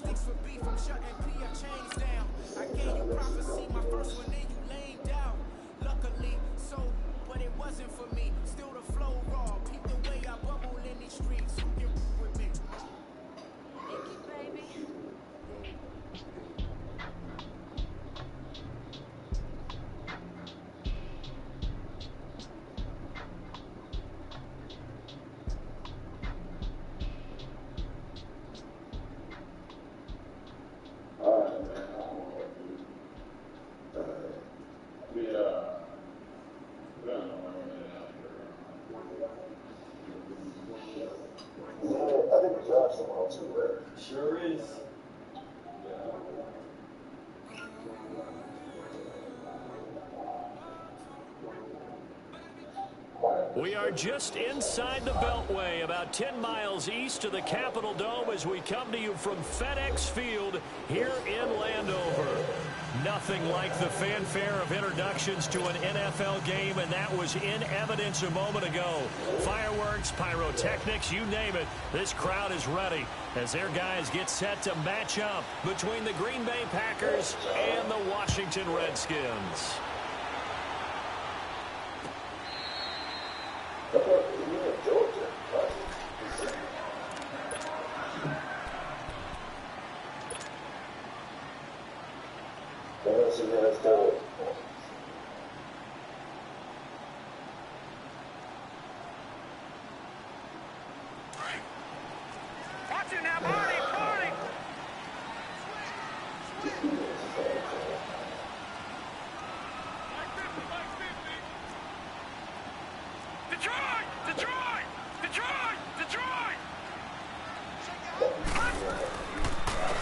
sticks for beef, I'm shutting P.F. chains down. I gave you prophecy, my first one, then you lamed out. Luckily, so, but it wasn't for me. Still the flow raw, peep the way I bubble in these streets. Who can with me? Nikki, baby. Sure is. We are just inside the Beltway, about 10 miles east of the Capitol Dome as we come to you from FedEx Field here in Landover. Nothing like the fanfare of introductions to an NFL game, and that was in evidence a moment ago. Fireworks, pyrotechnics, you name it. This crowd is ready as their guys get set to match up between the Green Bay Packers and the Washington Redskins.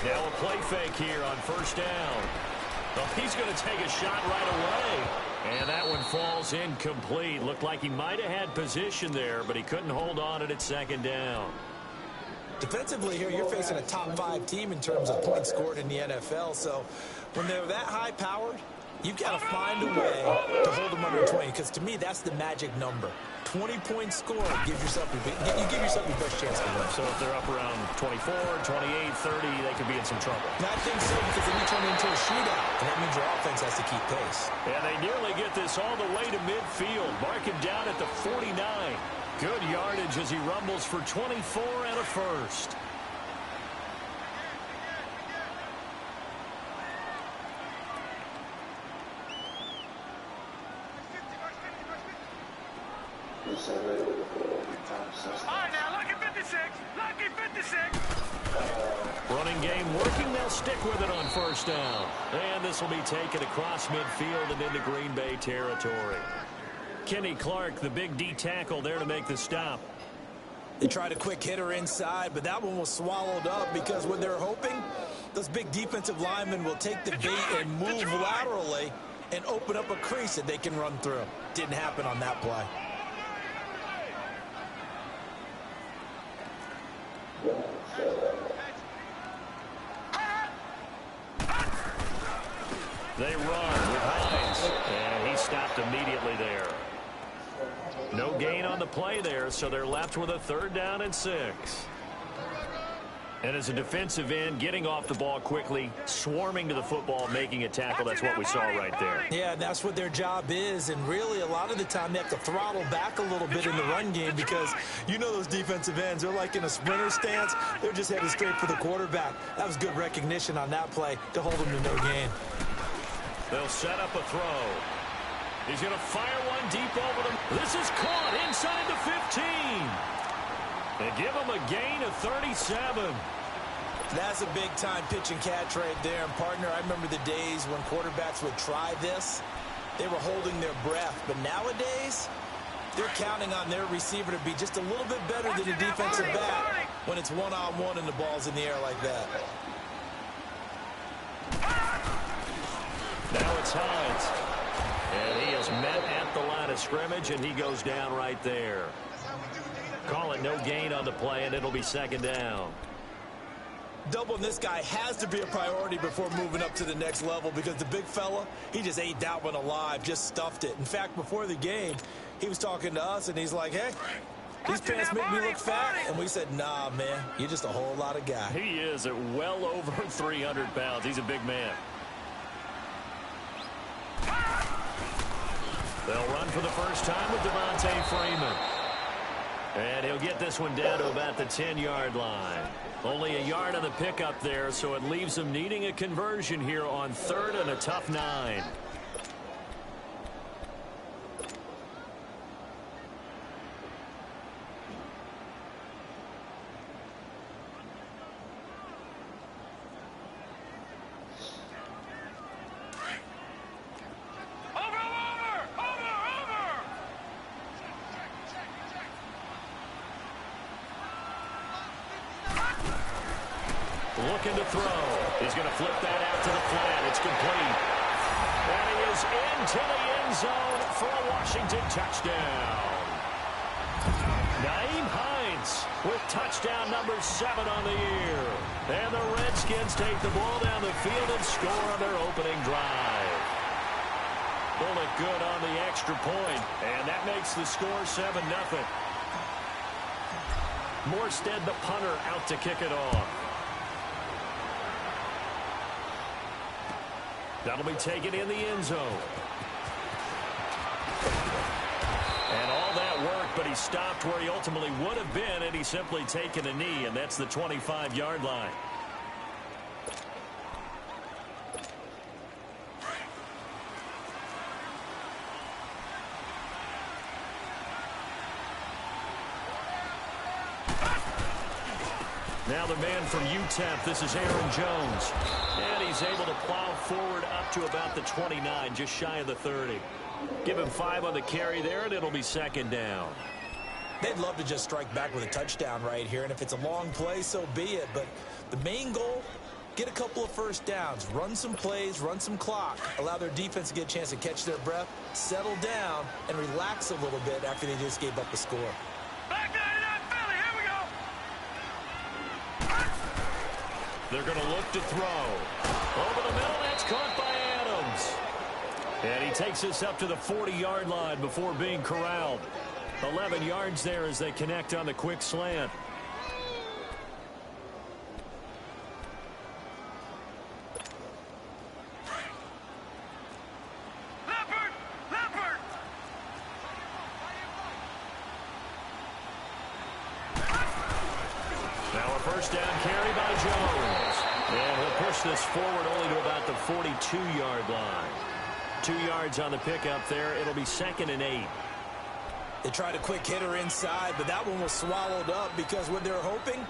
Now a play fake here on first down. Well, he's going to take a shot right away. And that one falls incomplete. Looked like he might have had position there, but he couldn't hold on it at second down. Defensively here, you're facing a top 5 team in terms of points scored in the NFL. So when they're that high-powered, you've got to find a way to hold them under 20, because to me, that's the magic number. 20-point score, you give yourself your best chance to win. So if they're up around 24, 28, 30, they could be in some trouble. And I think so, because then you turn it into a shootout, and that means your offense has to keep pace. And they nearly get this all the way to midfield, marking down at the 49. Good yardage as he rumbles for 24 and a first. All right, now, lucky 56. Lucky 56. Running game working. They'll stick with it on first down. And this will be taken across midfield and into Green Bay territory. Kenny Clark, the big D tackle there to make the stop. They tried a quick hitter inside, but that one was swallowed up because what they're hoping, those big defensive linemen will take the bait and move laterally and open up a crease that they can run through. Didn't happen on that play. They run with Hines, and he stopped immediately there. No gain on the play there, so they're left with a 3rd down and 6. And as a defensive end, getting off the ball quickly, swarming to the football, making a tackle, that's what we saw right there. Yeah, and that's what their job is, and really a lot of the time they have to throttle back a little bit in the run game because you know those defensive ends, they're like in a sprinter stance. They're just headed straight for the quarterback. That was good recognition on that play to hold them to no gain. They'll set up a throw. He's going to fire one deep over them. This is caught inside the 15. They give him a gain of 37. That's a big-time pitch and catch right there. And, partner, I remember the days when quarterbacks would try this. They were holding their breath. But nowadays, they're counting on their receiver to be just a little bit better than the defensive back when it's one-on-one and the ball's in the air like that. Now it's Hines. And he is met at the line of scrimmage, and he goes down right there. Call it no gain on the play, and it'll be 2nd down. Doubling this guy has to be a priority before moving up to the next level because the big fella, he just ate that one alive, just stuffed it. In fact, before the game, he was talking to us, and he's like, hey, These pants make me look fat, and we said, nah, man, you're just a whole lot of guy. He is at well over 300 pounds. He's a big man. They'll run for the first time with Devontae Freeman. And he'll get this one down to about the 10-yard line. Only a yard on the pickup there, so it leaves them needing a conversion here on 3rd and a tough 9. Looking to throw. He's going to flip that out to the flat. It's complete. And he is into the end zone for a Washington touchdown. Nyheim Hines with touchdown number 7 on the year. And the Redskins take the ball down the field and score on their opening drive. Pull it good on the extra point. And that makes the score 7-0. Morstead, the punter, out to kick it off. That'll be taken in the end zone. And all that work, but he stopped where he ultimately would have been had he simply taken a knee, and that's the 25-yard line. Now the man from UTEP, this is Aaron Jones. And he's able to plow forward up to about the 29, just shy of the 30. Give him 5 on the carry there, and it'll be 2nd down. They'd love to just strike back with a touchdown right here, and if it's a long play, so be it. But the main goal, get a couple of first downs, run some plays, run some clock, allow their defense to get a chance to catch their breath, settle down, and relax a little bit after they just gave up a score. Back 99 Philly, here we go. They're going to look to throw. Over the middle, that's caught by Adams. And he takes this up to the 40-yard line before being corralled. 11 yards there as they connect on the quick slant. Leopard! Now a first down carry by Jones. And he'll push this forward only to about the 42-yard line. 2 yards on the pickup there. It'll be 2nd and 8. They tried a quick hitter inside, but that one was swallowed up because what they're hoping,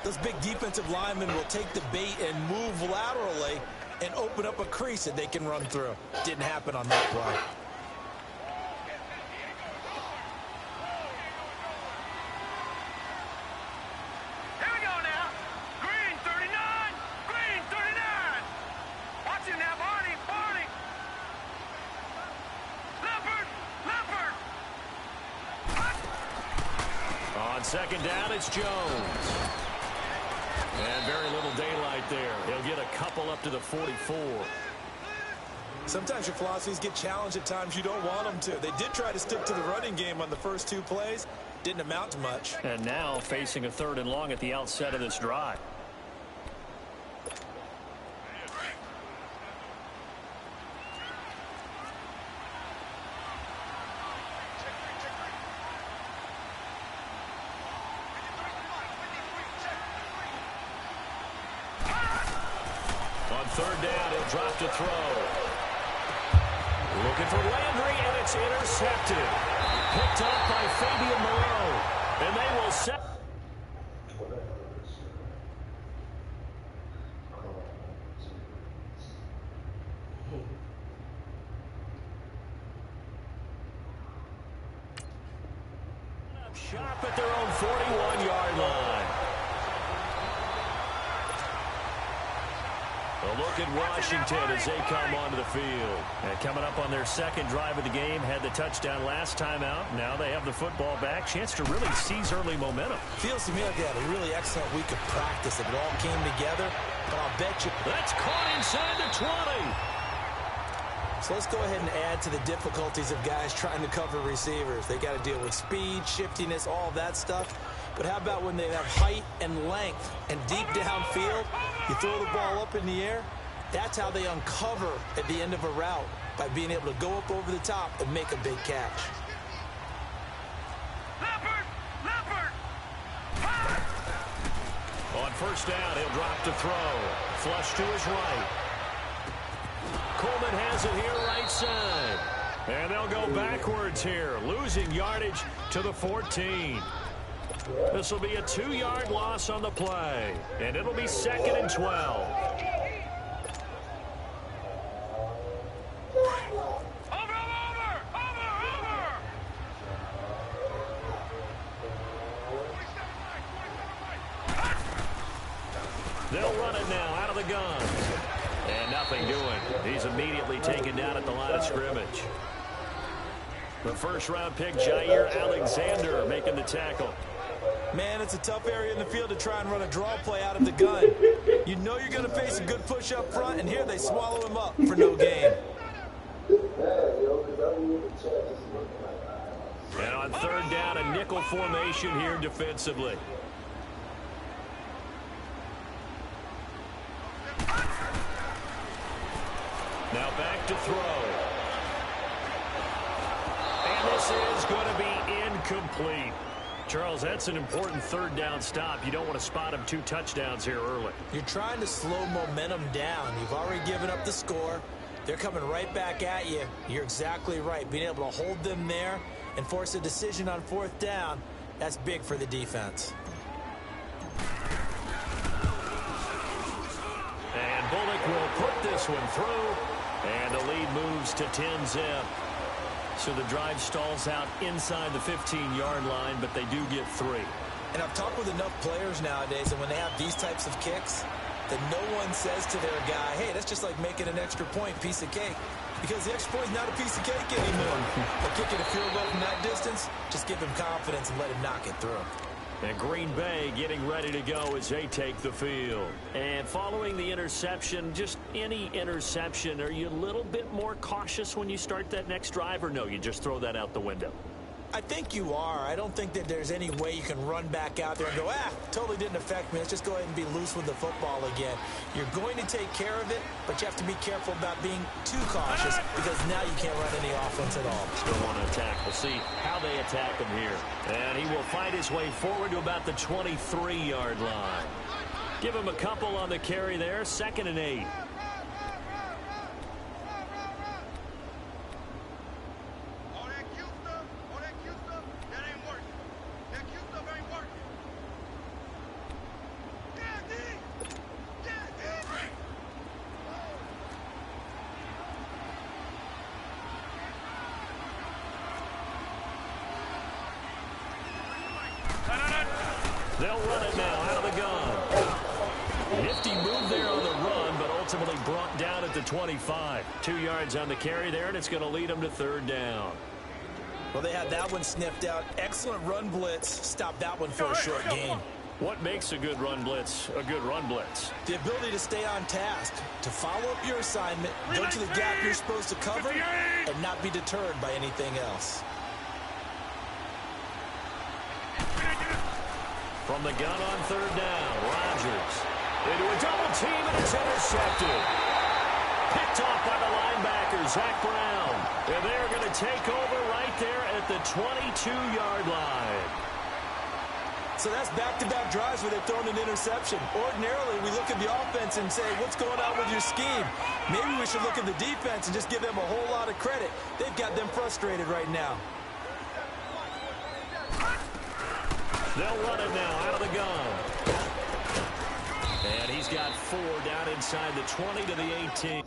those big defensive linemen will take the bait and move laterally and open up a crease that they can run through. Didn't happen on that play. Here we go now. Green 39. Green 39. Watch him now, Barney. Leopard. On 2nd down, it's Jones. And very little daylight there. He'll get a couple up to the 44. Sometimes your philosophies get challenged at times you don't want them to. They did try to stick to the running game on the first 2 plays. Didn't amount to much. And now facing a 3rd and long at the outset of this drive. On 3rd down, he'll drop to throw. Looking for Landry, and it's intercepted. Picked up by Fabian Moreau. And they will set. Shot at their own 41-yard line. A look at Washington as they come onto the field. And coming up on their 2nd drive of the game, had the touchdown last time out. Now they have the football back. Chance to really seize early momentum. Feels to me like they had a really excellent week of practice. It all came together, but I'll bet you. That's caught inside the 20. So let's go ahead and add to the difficulties of guys trying to cover receivers. They got to deal with speed, shiftiness, all that stuff. But how about when they have height and length and deep downfield, you throw the ball up in the air? That's how they uncover at the end of a route, by being able to go up over the top and make a big catch. On first down, he'll drop to throw. Flush to his right. Coleman has it here right side. And they'll go backwards here, losing yardage to the 14. This will be a 2-yard loss on the play, and it'll be 2nd and 12. They'll run it now out of the gun. And nothing doing. He's immediately taken down at the line of scrimmage. The first-round pick, Jair Alexander, making the tackle. Man, it's a tough area in the field to try and run a draw play out of the gun. You know you're going to face a good push up front, and here they swallow him up for no gain. And on third down, a nickel formation here defensively. Now back to throw. And this is going to be incomplete. Charles, that's an important third down stop. You don't want to spot him 2 touchdowns here early. You're trying to slow momentum down. You've already given up the score. They're coming right back at you. You're exactly right. Being able to hold them there and force a decision on 4th down, that's big for the defense. And Bullock will put this one through. And the lead moves to 10-zip. So the drive stalls out inside the 15-yard line, but they do get 3. And I've talked with enough players nowadays, and when they have these types of kicks, that no one says to their guy, hey, that's just like making an extra point, piece of cake. Because the extra point is not a piece of cake anymore. But kicking a field goal from that distance, just give him confidence and let him knock it through. And Green Bay getting ready to go as they take the field. And following the interception, just any interception, are you a little bit more cautious when you start that next drive, or no, you just throw that out the window? I think you are. I don't think that there's any way you can run back out there and go, totally didn't affect me. Let's just go ahead and be loose with the football again. You're going to take care of it, but you have to be careful about being too cautious, because now you can't run any offense at all. Still want to attack. We'll see how they attack him here. And he will fight his way forward to about the 23-yard line. Give him a couple on the carry there. 2nd and 8. They'll run it now out of the gun. Nifty move there on the run, but ultimately brought down at the 25. 2 yards on the carry there, and it's going to lead them to 3rd down. Well, they had that one sniffed out. Excellent run blitz. Stop that one for a short gain. What makes a good run blitz a good run blitz? The ability to stay on task, to follow up your assignment, go to the gap you're supposed to cover, and not be deterred by anything else. From the gun on 3rd down, Rodgers into a double team, and it's intercepted. Picked off by the linebacker, Zach Brown. And they're going to take over right there at the 22-yard line. So that's back-to-back drives where they've thrown an interception. Ordinarily, we look at the offense and say, what's going on with your scheme? Maybe we should look at the defense and just give them a whole lot of credit. They've got them frustrated right now. They'll run it now out of the gun. And he's got 4 down inside the 20 to the 18.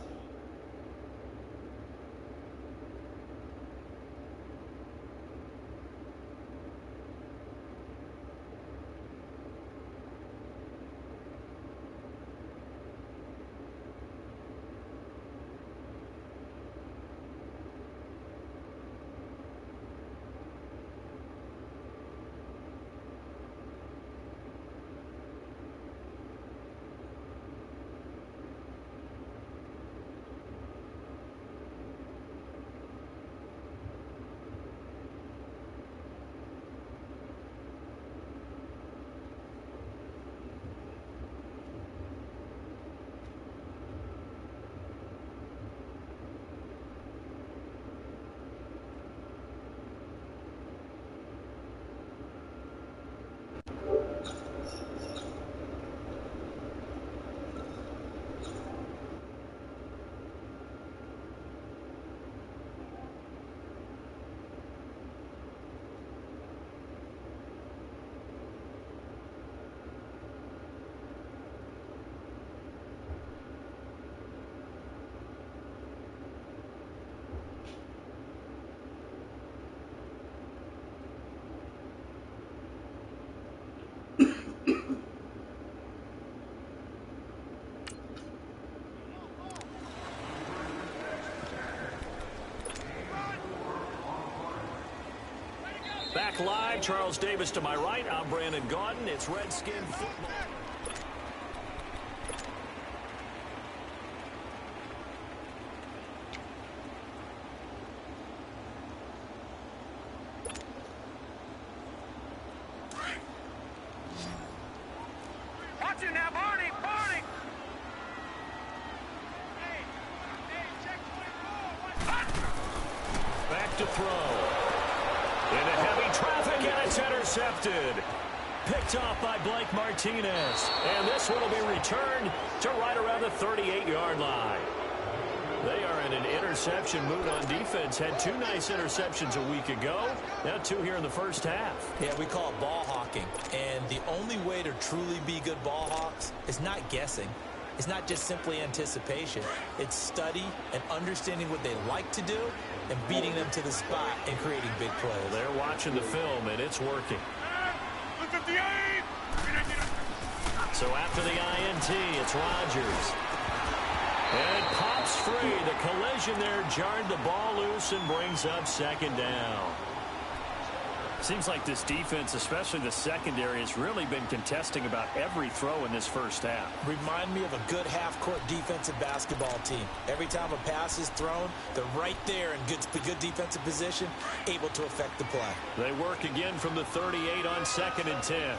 back live. Charles Davis to my right. I'm Brandon Gaudin. It's Redskin football. Watch it now, Barney! Barney! Back to throw. Into heavy traffic, and it's intercepted. Picked off by Blake Martinez. And this one will be returned to right around the 38-yard line. They are in an interception mood on defense. Had two nice interceptions a week ago. Now two here in the first half. Yeah, we call it ball hawking. And the only way to truly be good ball hawks is not guessing. It's not just simply anticipation. It's study and understanding what they like to do and beating them to the spot and creating big plays. They're watching the film, and it's working. So after the INT, it's Rodgers. And it pops free. The collision there jarred the ball loose and brings up second down. Seems like this defense, especially the secondary, has really been contesting about every throw in this first half. Remind me of a good half-court defensive basketball team. Every time a pass is thrown, they're right there in good defensive position, able to affect the play. They work again from the 38 on 2nd and 10.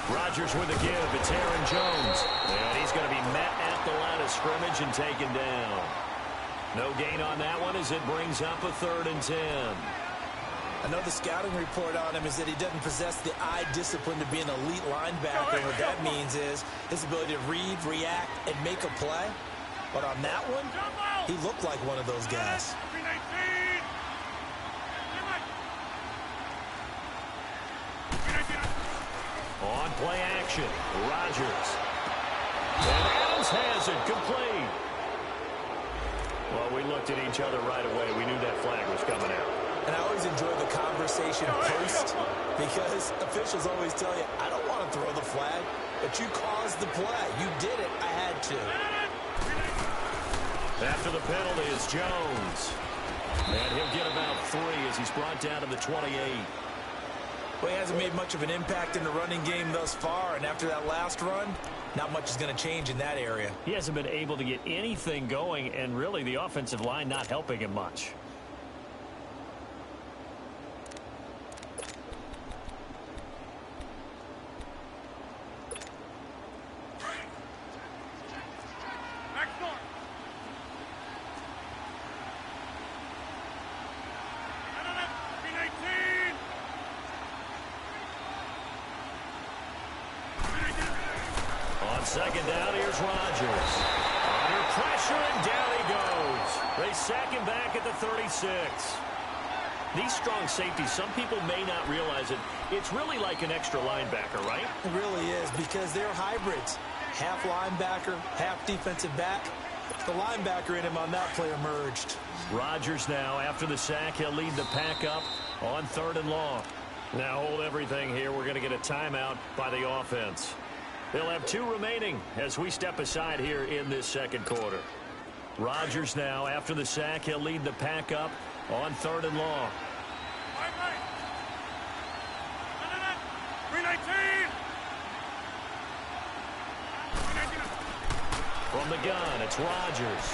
Rodgers with a give. It's Aaron Jones. And he's going to be met at the line of scrimmage and taken down. No gain on that one as it brings up a 3rd and 10. I know the scouting report on him is that he doesn't possess the eye discipline to be an elite linebacker. What that means is his ability to read, react, and make a play. But on that one, he looked like one of those guys. On play action, Rodgers. And Adams has it complete. Well, we looked at each other right away. We knew that flag was coming out. And I always enjoy the conversation post because officials always tell you, I don't want to throw the flag, but you caused the play. You did it. I had to. After the penalty is Jones. And he'll get about 3 as he's brought down to the 28. Well, he hasn't made much of an impact in the running game thus far, and after that last run, not much is going to change in that area. He hasn't been able to get anything going, and really the offensive line not helping him much. Second down, here's Rodgers. Under pressure, and down he goes. They sack him back at the 36. These strong safeties, some people may not realize it. It's really like an extra linebacker, right? It really is because they're hybrids. Half linebacker, half defensive back. The linebacker in him on that play emerged. Rodgers now, after the sack, he'll lead the pack up on 3rd and long. Now hold everything here. We're going to get a timeout by the offense. They'll have 2 remaining as we step aside here in this second quarter. Rodgers now, after the sack, he'll lead the pack up on 3rd and long. From the gun, it's Rodgers.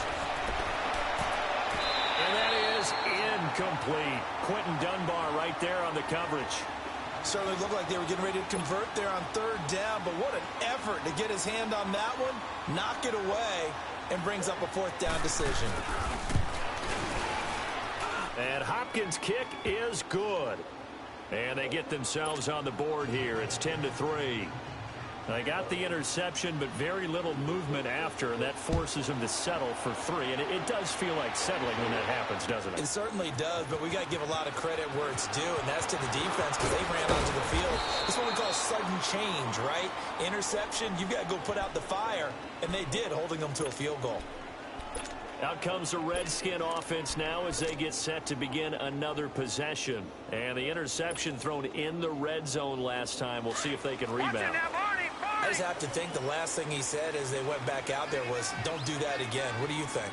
And that is incomplete. Quentin Dunbar right there on the coverage. Certainly looked like they were getting ready to convert there on 3rd down, but what an effort to get his hand on that one, knock it away, and brings up a 4th down decision. And Hopkins' kick is good. And they get themselves on the board here. It's 10-3. They got the interception, but very little movement after, and that forces them to settle for 3. And it does feel like settling when that happens, doesn't it? It certainly does, but we got to give a lot of credit where it's due, and that's to the defense because they ran onto the field. It's what we call sudden change, right? Interception, you've got to go put out the fire, and they did, holding them to a field goal. Out comes the Redskin offense now as they get set to begin another possession. And the interception thrown in the red zone last time. We'll see if they can rebound. I just have to think the last thing he said as they went back out there was, don't do that again. What do you think?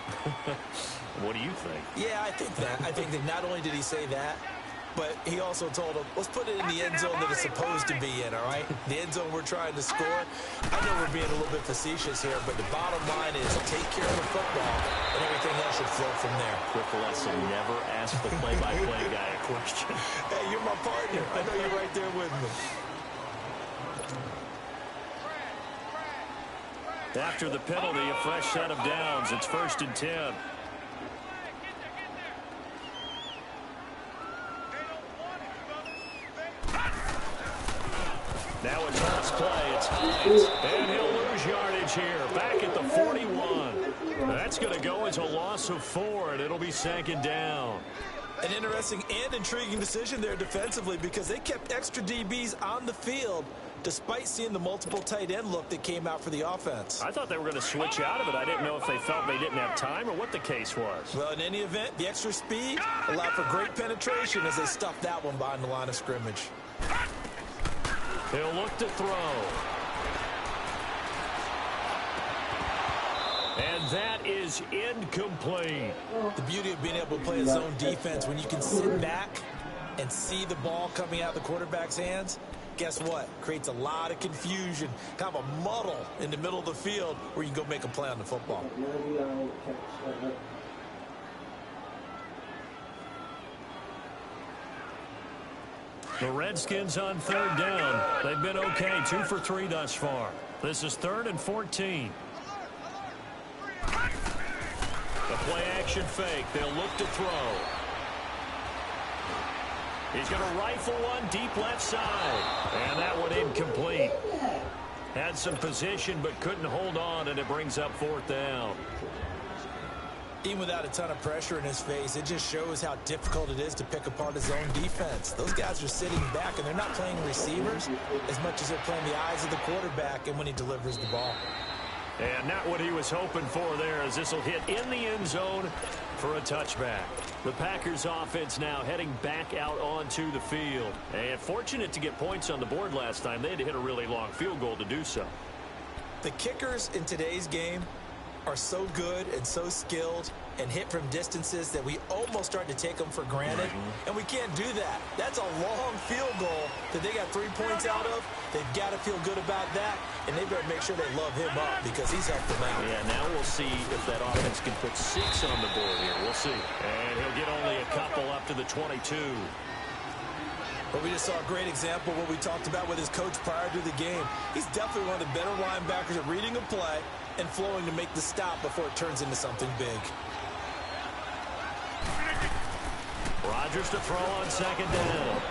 What do you think? Yeah, I think that. I think that not only did he say that, but he also told him, let's put it in the end zone that it's supposed to be in, all right? The end zone we're trying to score. I know we're being a little bit facetious here, but the bottom line is take care of the football, and everything else should flow from there. Quick lesson, never ask the play-by-play guy a question. Hey, you're my partner. I know you're right there with me. After the penalty, a fresh set of downs. It's 1st and 10. Now a toss play. It's Hines. And he'll lose yardage here. Back at the 41. That's going to go as a loss of 4, and it'll be 2nd down. An interesting and intriguing decision there defensively because they kept extra DBs on the field despite seeing the multiple tight end look that came out for the offense. I thought they were going to switch out of it. I didn't know if they felt they didn't have time or what the case was. Well, in any event, the extra speed allowed for great penetration as they stuffed that one behind the line of scrimmage. He'll look to throw. And that is incomplete. The beauty of being able to play a zone defense when you can sit back and see the ball coming out of the quarterback's hands, guess what? Creates a lot of confusion, kind of a muddle in the middle of the field where you can go make a play on the football. The Redskins on 3rd down. They've been okay, 2 for 3 thus far. This is 3rd and 14. The play-action fake. They'll look to throw. He's going to rifle one deep left side. And that one incomplete. Had some position but couldn't hold on, and it brings up 4th down. Even without a ton of pressure in his face, it just shows how difficult it is to pick apart his own defense. Those guys are sitting back, and they're not playing receivers as much as they're playing the eyes of the quarterback and when he delivers the ball. And not what he was hoping for there, as this will hit in the end zone for a touchback. The Packers offense now heading back out onto the field. And fortunate to get points on the board last time. They had to hit a really long field goal to do so. The kickers in today's game are so good and so skilled and hit from distances that we almost start to take them for granted. And we can't do that. That's a long field goal that they got 3 points out of. They've got to feel good about that, and they better make sure they love him up because he's helped them out. Yeah, now we'll see if that offense can put 6 on the board here. We'll see. And he'll get only a couple up to the 22. But we just saw a great example of what we talked about with his coach prior to the game. He's definitely one of the better linebackers at reading a play and flowing to make the stop before it turns into something big. Rodgers to throw on 2nd down.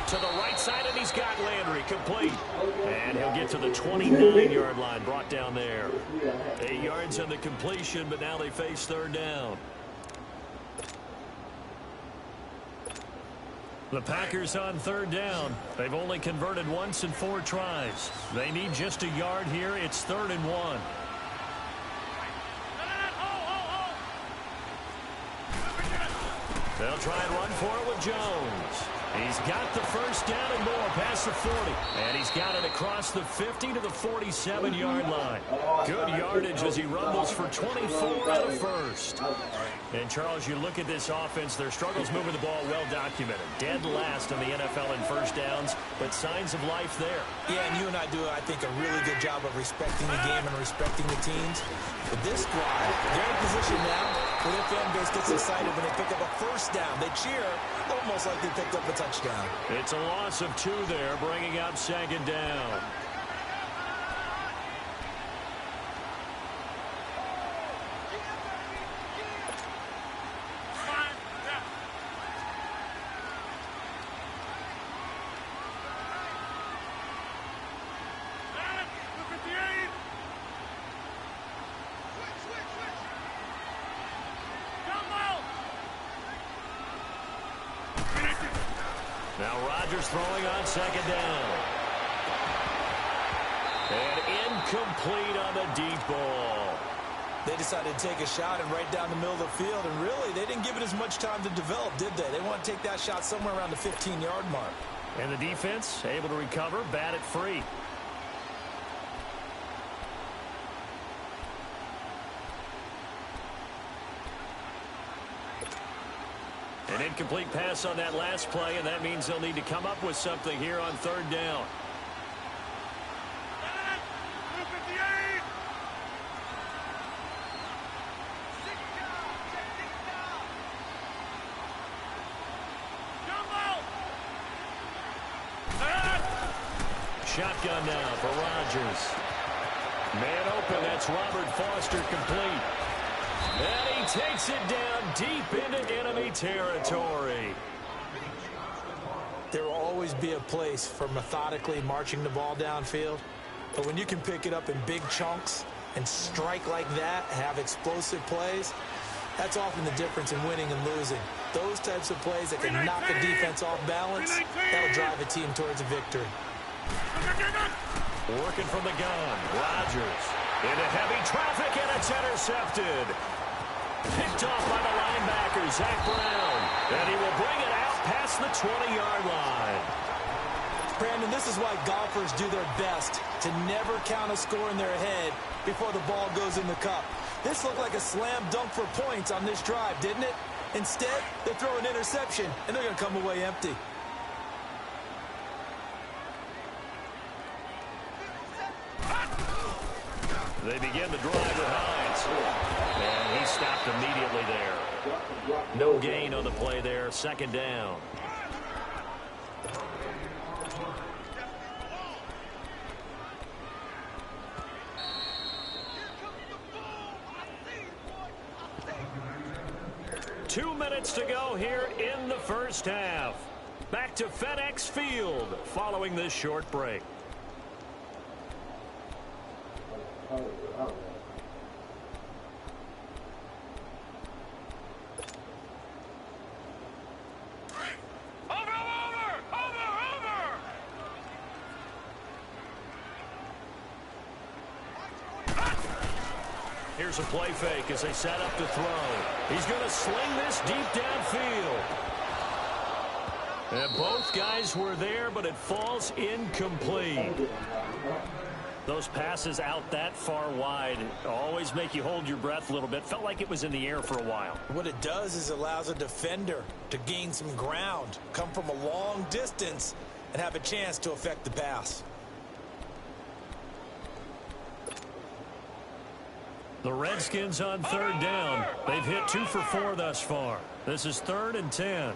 To the right side, and he's got Landry complete. And he'll get to the 29-yard line, brought down there. 8 yards on the completion, but now they face 3rd down. The Packers on 3rd down. They've only converted once in 4 tries. They need just a yard here. It's 3rd and 1. They'll try and run for it with Jones. He's got the 1st down and more past the 40. And he's got it across the 50 to the 47-yard line. Good yardage as he rumbles for 24 and a 1st. And, Charles, you look at this offense, their struggles moving the ball well documented. Dead last in the NFL in 1st downs, but signs of life there. Yeah, and you and I do, I think, a really good job of respecting the game and respecting the teams. But this squad, they're in a position now where their fan base gets excited when they pick up a 1st down. They cheer almost like they picked up a touchdown. It's a loss of 2 there, bringing up 2nd down. Now Rodgers throwing on 2nd down. And incomplete on the deep ball. They decided to take a shot and right down the middle of the field, and really, they didn't give it as much time to develop, did they? They want to take that shot somewhere around the 15-yard mark. And the defense able to recover, bat it free. An incomplete pass on that last play, and that means they'll need to come up with something here on third down. Shotgun now for Rodgers. Man open, that's Robert Foster complete. And he takes it down deep into enemy territory. There will always be a place for methodically marching the ball downfield. But when you can pick it up in big chunks and strike like that, have explosive plays, that's often the difference in winning and losing. Those types of plays that can knock a defense off balance, that'll drive a team towards a victory. Working from the gun, Rodgers into heavy traffic, and it's intercepted. Picked off by the linebacker, Zach Brown, and he will bring it out past the 20-yard line. Brandon, this is why golfers do their best to never count a score in their head before the ball goes in the cup. This looked like a slam dunk for points on this drive, didn't it? Instead, they throw an interception, and they're going to come away empty. They begin the drive with Hines. And he stopped immediately there. No gain on the play there. Second down. Two minutes to go here in the first half. Back to FedEx Field following this short break. Here's a play fake as they set up to throw. He's going to sling this deep downfield. And both guys were there, but it falls incomplete. Those passes out that far wide always make you hold your breath a little bit. Felt like it was in the air for a while. What it does is allows a defender to gain some ground, come from a long distance, and have a chance to affect the pass. The Redskins on third down. They've hit 2 for 4 thus far. This is 3rd and 10.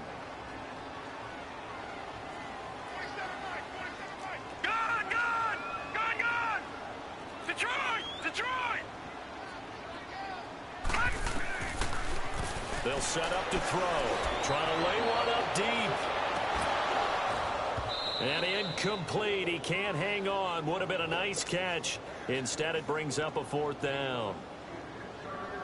They'll set up to throw. Trying to lay one up deep. And incomplete. He can't hang on. Would have been a nice catch. Instead, it brings up a 4th down.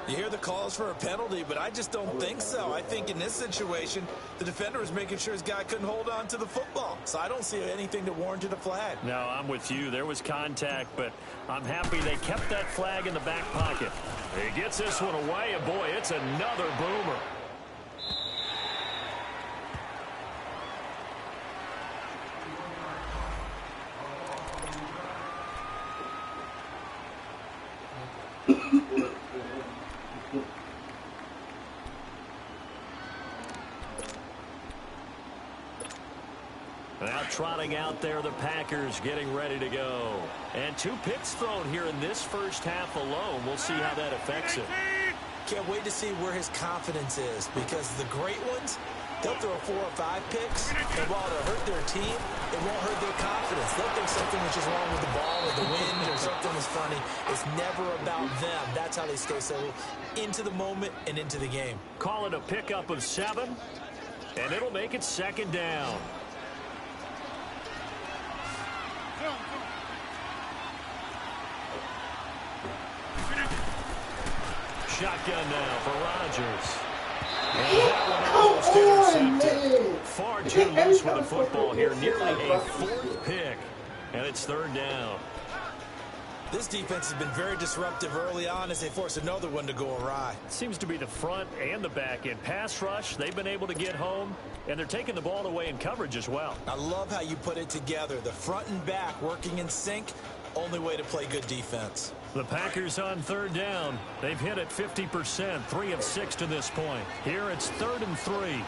You hear the calls for a penalty, but I just don't think so. I think in this situation, the defender was making sure his guy couldn't hold on to the football. So I don't see anything that warranted a flag. No, I'm with you. There was contact, but I'm happy they kept that flag in the back pocket. He gets this one away, and boy, it's another boomer. Now trotting out there, the Packers getting ready to go. And 2 picks thrown here in this first half alone. We'll see how that affects him. Can't wait to see where his confidence is, because the great ones, they'll throw 4 or 5 picks, and while it'll hurt their team, it won't hurt their confidence. They'll think something was just wrong with the ball or the wind or something was funny. It's never about them. That's how they stay so into the moment and into the game. Call it a pickup of 7, and it'll make it 2nd down. Shotgun now for Rodgers. And that one almost intercepted. Far too loose with the football here. Nearly a 4th pick. And it's 3rd down. This defense has been very disruptive early on as they force another one to go awry. It seems to be the front and the back end. Pass rush, they've been able to get home, and they're taking the ball away in coverage as well. I love how you put it together. The front and back working in sync. Only way to play good defense. The Packers on 3rd down. They've hit it 50%, 3 of 6 to this point. Here it's 3rd and 3.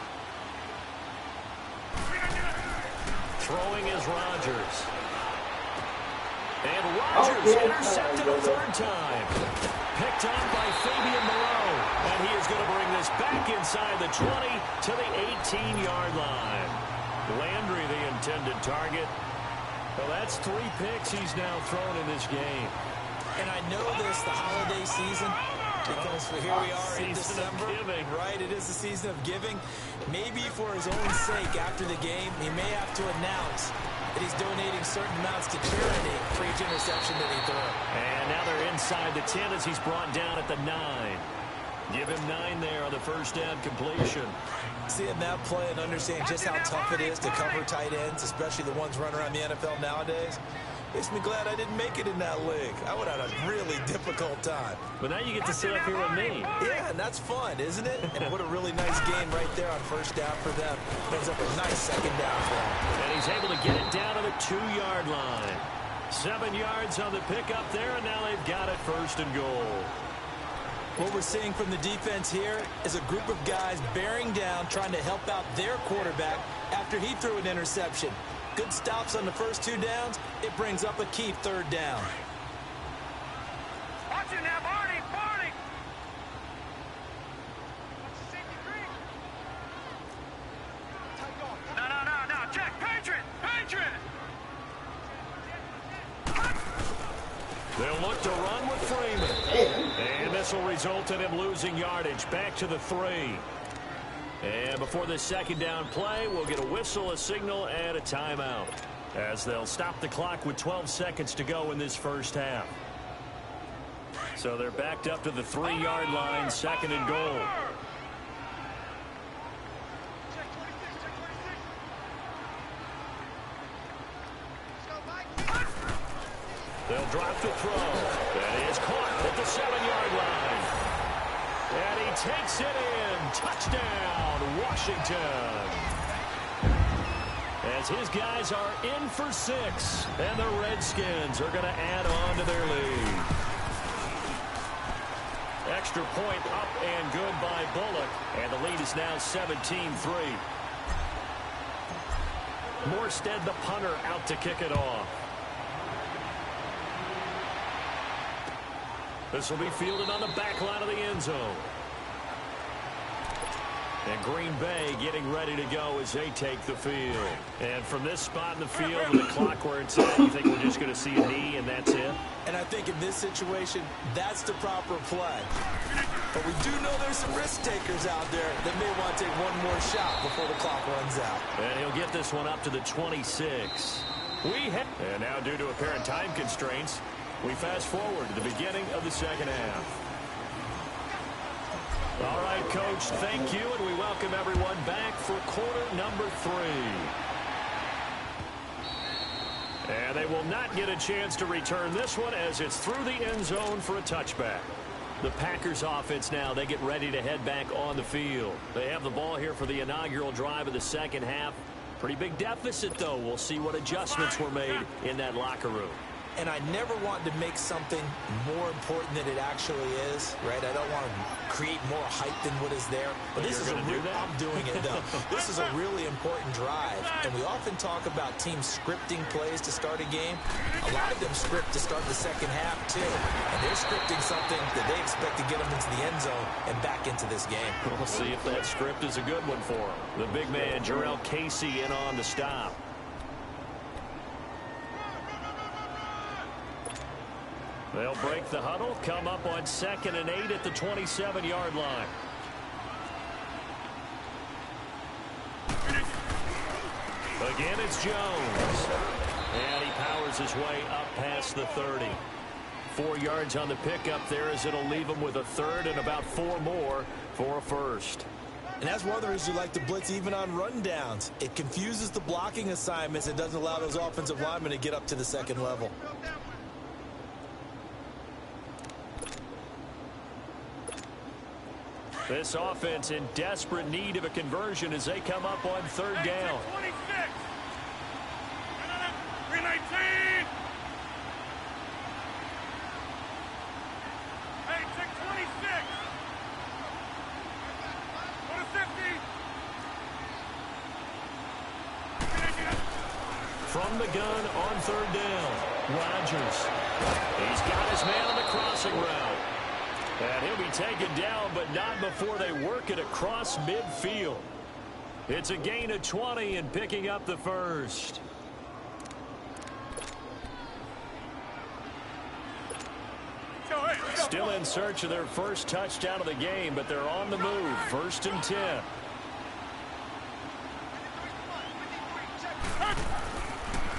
Throwing is Rodgers. And Rodgers intercepted a third time. Picked up by Fabian Moreau. And he is going to bring this back inside the 20 to the 18-yard line. Landry, the intended target. Well, that's 3 picks he's now thrown in this game. And I know this, the holiday season, because here we are in December, right? It is the season of giving. Maybe for his own sake, after the game, he may have to announce that he's donating certain amounts to charity for each interception that he threw. And now they're inside the 10 as he's brought down at the 9. Give him 9 there on the first down completion. Seeing that play and understanding just how tough it is to cover tight ends, especially the ones running around the NFL nowadays, makes me glad I didn't make it in that league. I would have had a really difficult time. But now you get to sit up here with me. Yeah, and that's fun, isn't it? And what a really nice game right there on first down for them. Brings up a nice second down for them. And he's able to get it down to the 2-yard line. 7 yards on the pickup there, and now they've got it first and goal. What we're seeing from the defense here is a group of guys bearing down, trying to help out their quarterback after he threw an interception. Good stops on the first 2 downs. It brings up a key third down. Watch it now, Barney, Barney. No, check, Patriot. They'll look to run with Freeman. And this will result in him losing yardage back to the 3. And before this second down play, we'll get a whistle, a signal, and a timeout, as they'll stop the clock with 12 seconds to go in this first half. So they're backed up to the 3-yard line, second and goal. They'll drop the throw. That is caught at the 7-yard line. And he takes it in. Touchdown, Washington. As his guys are in for 6. And the Redskins are going to add on to their lead. Extra point up and good by Bullock. And the lead is now 17-3. Morstead, the punter, out to kick it off. This will be fielded on the back line of the end zone. And Green Bay getting ready to go as they take the field. And from this spot in the field with the clock where it's at, you think we're just going to see a knee and that's it? And I think in this situation, that's the proper play. But we do know there's some risk takers out there that may want to take one more shot before the clock runs out. And he'll get this one up to the 26. And now, due to apparent time constraints, we fast forward to the beginning of the second half. All right, Coach, thank you, and we welcome everyone back for quarter number 3. And they will not get a chance to return this one as it's through the end zone for a touchback. The Packers offense now, they get ready to head back on the field. They have the ball here for the inaugural drive of the second half. Pretty big deficit, though. We'll see what adjustments were made in that locker room. And I never want to make something more important than it actually is, right? I don't want to create more hype than what is there. But this is I'm doing it, though. This is a really important drive. And we often talk about teams scripting plays to start a game. A lot of them script to start the second half, too. And they're scripting something that they expect to get them into the end zone and back into this game. We'll see if that script is a good one for them. The big man, Jarrell Casey, in on the stop. They'll break the huddle, come up on 2nd and 8 at the 27-yard line. Again, it's Jones. And he powers his way up past the 30. 4 yards on the pickup there as it'll leave him with a third and about 4 more for a first. And that's one of the reasons you like to blitz even on rundowns. It confuses the blocking assignments. It doesn't allow those offensive linemen to get up to the second level. This offense in desperate need of a conversion as they come up on 3rd down. 26. 319. Hey, check 26. Go to 50. from the gun on third down. Rodgers. He's got his man on the crossing route. And he'll be taken down, but not before they work it across midfield. It's a gain of 20 and picking up the first. Still in search of their first touchdown of the game, but they're on the move. 1st and 10.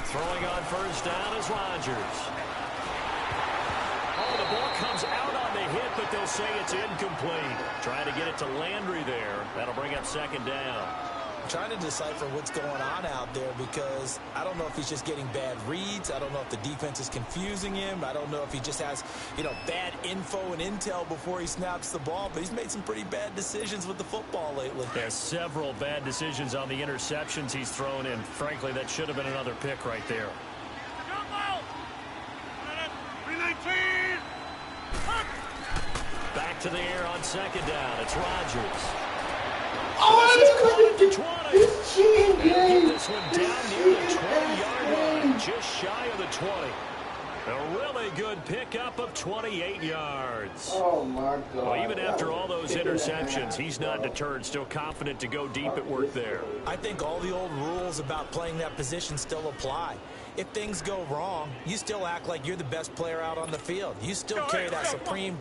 Throwing on first down is Rodgers. Oh, the ball comes out on the hit, but they'll say it's incomplete. Trying to get it to Landry there. That'll bring up 2nd down. I'm trying to decipher what's going on out there because I don't know if he's just getting bad reads. I don't know if the defense is confusing him. I don't know if he just has, bad info and intel before he snaps the ball. But he's made some pretty bad decisions with the football lately. There's several bad decisions on the interceptions he's thrown in. Frankly, that should have been another pick right there. Back to the air on 2nd down. It's Rodgers. Oh, this is caught at the 20. It's cheating game. This one down near the 20-yard line, just shy of the 20. A really good pickup of 28 yards. Oh, my God. Well, even after all those interceptions, he's not deterred, still confident to go deep at work there. I think all the old rules about playing that position still apply. If things go wrong, you still act like you're the best player out on the field. You still carry that supreme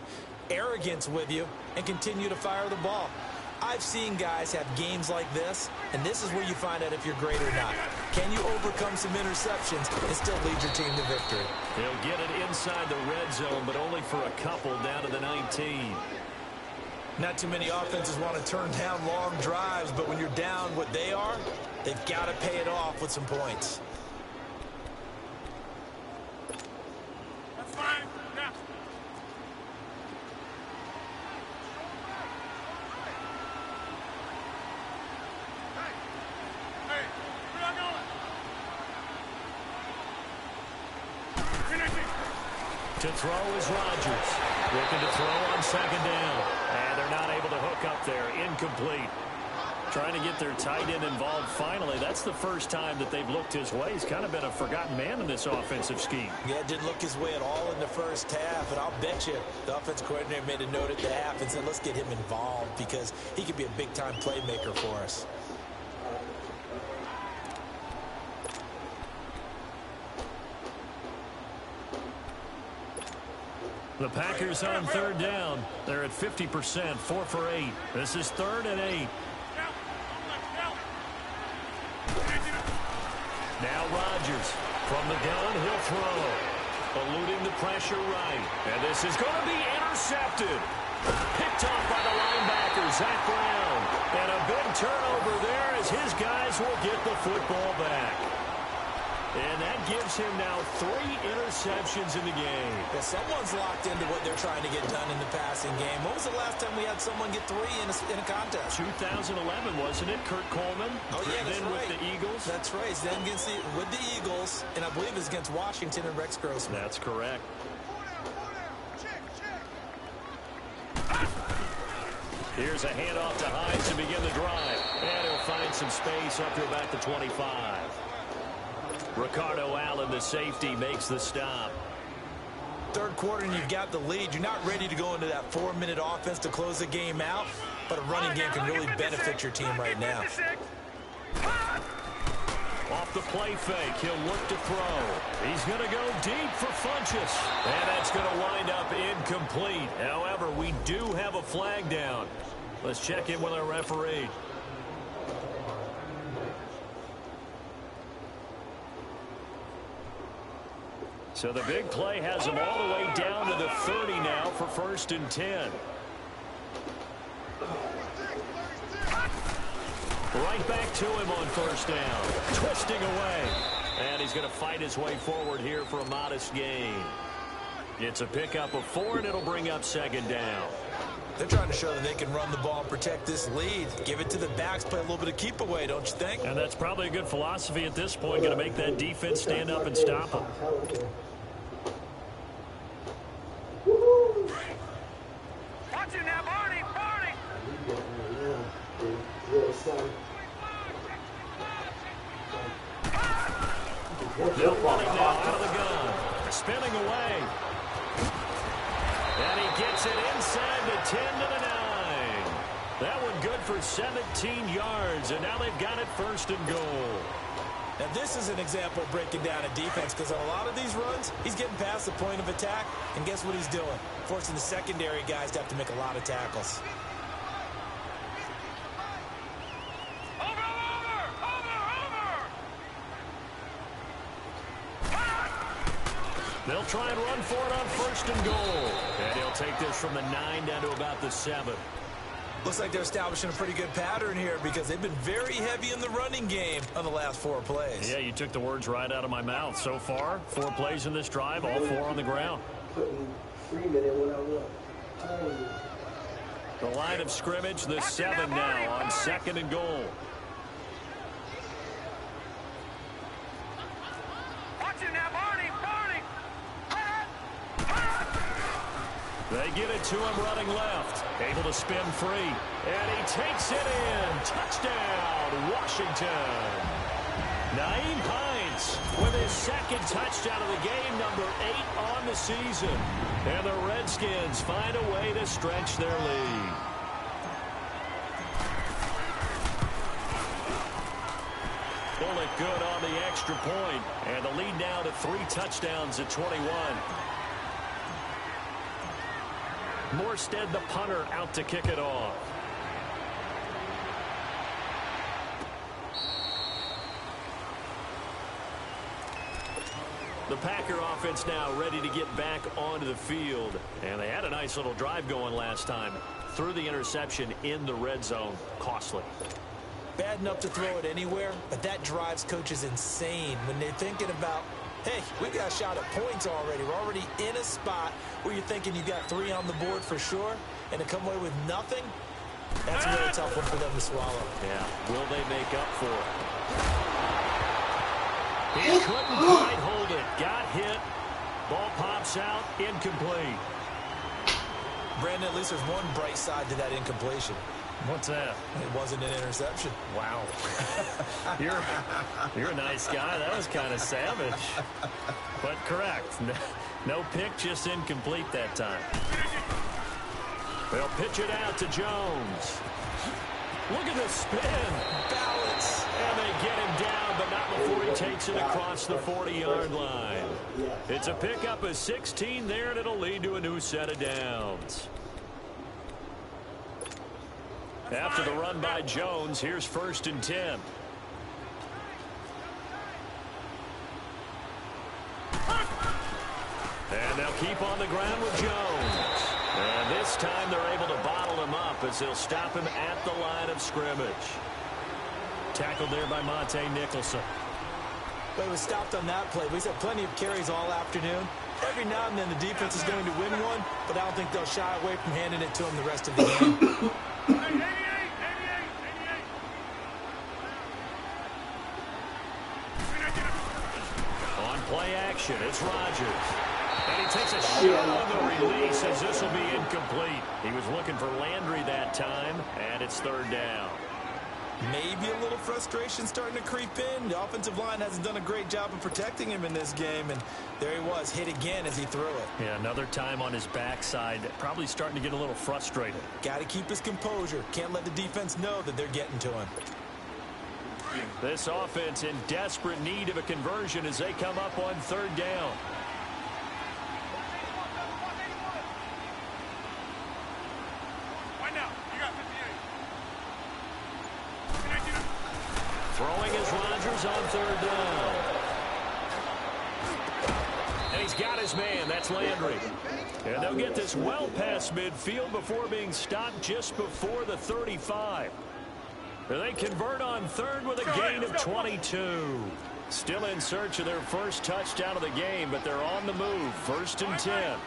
arrogance with you and continue to fire the ball. I've seen guys have games like this, and this is where you find out if you're great or not. Can you overcome some interceptions and still lead your team to victory? He'll get it inside the red zone, but only for a couple down to the 19. Not too many offenses want to turn down long drives, but when you're down what they are, they've got to pay it off with some points. That's fine. Yeah. Hey, where y'all going? To throw is Rodgers. Looking to throw on 2nd down. And they're not able to hook up there. Incomplete. Trying to get their tight end involved finally. That's the first time that they've looked his way. He's kind of been a forgotten man in this offensive scheme. Yeah, didn't look his way at all in the first half, and I'll bet you the offense coordinator made a note at the half and said, let's get him involved because he could be a big-time playmaker for us. The Packers on 3rd down. They're at 50%, 4 for 8. This is 3rd and 8. Now Rodgers from the gun, he'll throw. Eluding the pressure right. And this is going to be intercepted. Picked off by the linebacker, Zach Brown. And a big turnover there as his guys will get the football back. And that gives him now 3 interceptions in the game. Well, someone's locked into what they're trying to get done in the passing game. When was the last time we had someone get 3 in a contest? 2011, wasn't it? Kurt Coleman. Oh, yeah, that's then right. with the Eagles. That's right. Then with the Eagles, and I believe it's against Washington and Rex Grossman. That's correct. Here's a handoff to Hines to begin the drive. And he'll find some space up to about the 25. Ricardo Allen, the safety, makes the stop. Third quarter and you've got the lead. You're not ready to go into that 4-minute offense to close the game out, but a running game can really benefit your team right now. Off the play fake, he'll look to throw. He's going to go deep for Funchess. And that's going to wind up incomplete. However, we do have a flag down. Let's check in with our referee. So the big play has him all the way down to the 30 now for 1st and 10. Right back to him on 1st down. Twisting away. And he's going to fight his way forward here for a modest gain. It's a pickup of 4, and it'll bring up 2nd down. They're trying to show that they can run the ball and protect this lead. Give it to the backs, play a little bit of keep away, don't you think? And that's probably a good philosophy at this point, going to make that defense stand up and stop them. Watch it now, Barney! Barney! They'll run it now out of the gun. Spinning away. And he gets it inside the 10 to the 9. That one good for 17 yards, and now they've got it first and goal. Now, this is an example of breaking down a defense, because on a lot of these runs, he's getting past the point of attack, and guess what he's doing? Forcing the secondary guys to have to make a lot of tackles. They'll try and run for it on first and goal. And he'll take this from the 9 down to about the 7. Looks like they're establishing a pretty good pattern here, because they've been very heavy in the running game on the last 4 plays. Yeah, you took the words right out of my mouth. So far, 4 plays in this drive, all 4 on the ground. The line of scrimmage, the 7 now on second and goal. They give it to him running left. Able to spin free. And he takes it in. Touchdown, Washington. Nyheim Hines with his second touchdown of the game, number 8 on the season. And the Redskins find a way to stretch their lead. Pull it good on the extra point. And the lead now to 3 touchdowns at 21. Morstead, the punter, out to kick it off. The Packer offense now ready to get back onto the field. And they had a nice little drive going last time. Threw the interception in the red zone. Costly. Bad enough to throw it anywhere, but that drives coaches insane when they're thinking about, hey, we got a shot at points already. We're already in a spot where you're thinking you got 3 on the board for sure, and to come away with nothing, that's a really tough one for them to swallow. Yeah, will they make up for it? He couldn't quite hold it. Got hit. Ball pops out. Incomplete. Brandon, at least there's one bright side to that incompletion. What's that? It wasn't an interception. Wow. You're a nice guy. That was kind of savage. But correct. No pick, just incomplete that time. They'll pitch it out to Jones. Look at the spin. Balance. And they get him down, but not before he takes it across the 40-yard line. It's a pickup of 16 there, and it'll lead to a new set of downs. After the run by Jones, here's 1st and 10. And they'll keep on the ground with Jones. And this time they're able to bottle him up as they'll stop him at the line of scrimmage. Tackled there by Monte Nicholson. But he was stopped on that play. We've had plenty of carries all afternoon. Every now and then the defense is going to win one, but I don't think they'll shy away from handing it to him the rest of the game. On play action, it's Rodgers. And he takes a shot on the release as this will be incomplete. He was looking for Landry that time, and it's 3rd down. Maybe a little frustration starting to creep in. The offensive line hasn't done a great job of protecting him in this game, and there he was, hit again as he threw it. Yeah, another time on his backside, probably starting to get a little frustrated. Got to keep his composure. Can't let the defense know that they're getting to him. This offense in desperate need of a conversion as they come up on 3rd down. Throwing is Rodgers on 3rd down. And he's got his man. That's Landry. And they'll get this well past midfield before being stopped just before the 35. And they convert on 3rd with a gain of 22. Still in search of their first touchdown of the game, but they're on the move. 1st and 10.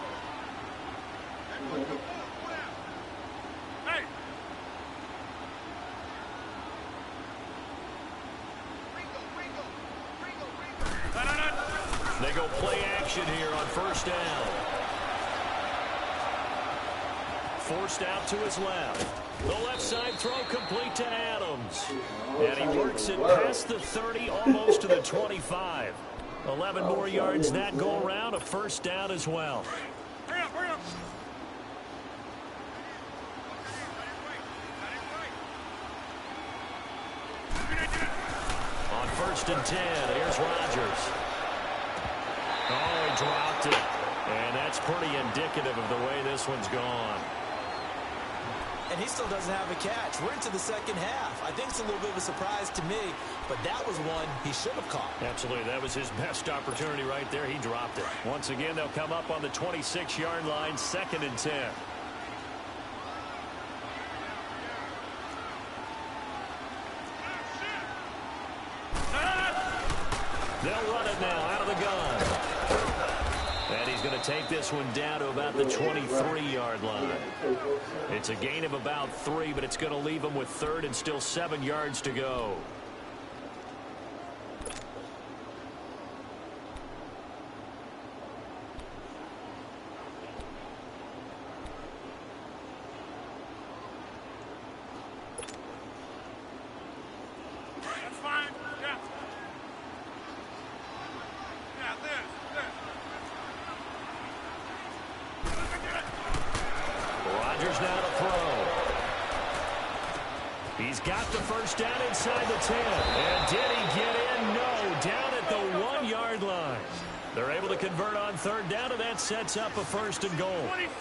They go play action here on 1st down. Forced out to his left. The left side throw complete to Adams. And he works it past the 30, almost to the 25. 11 more yards that go around, a first down as well. Hurry up, hurry up. On 1st and 10, here's Rodgers. Oh, he dropped it. And that's pretty indicative of the way this one's gone. And he still doesn't have a catch. We're into the second half. I think it's a little bit of a surprise to me, but that was one he should have caught. Absolutely. That was his best opportunity right there. He dropped it. Once again, they'll come up on the 26-yard line, 2nd and 10. They'll run it now out of the gun. And he's going to take this one down to about the 23-yard line. It's a gain of about 3, but it's going to leave him with 3rd and still 7 yards to go. That's fine. Yeah. Yeah, this. Rodgers now to throw. He's got the first down inside the 10. And did he get in? No. Down at the 1-yard line. They're able to convert on 3rd down, and that sets up a 1st and goal. 26.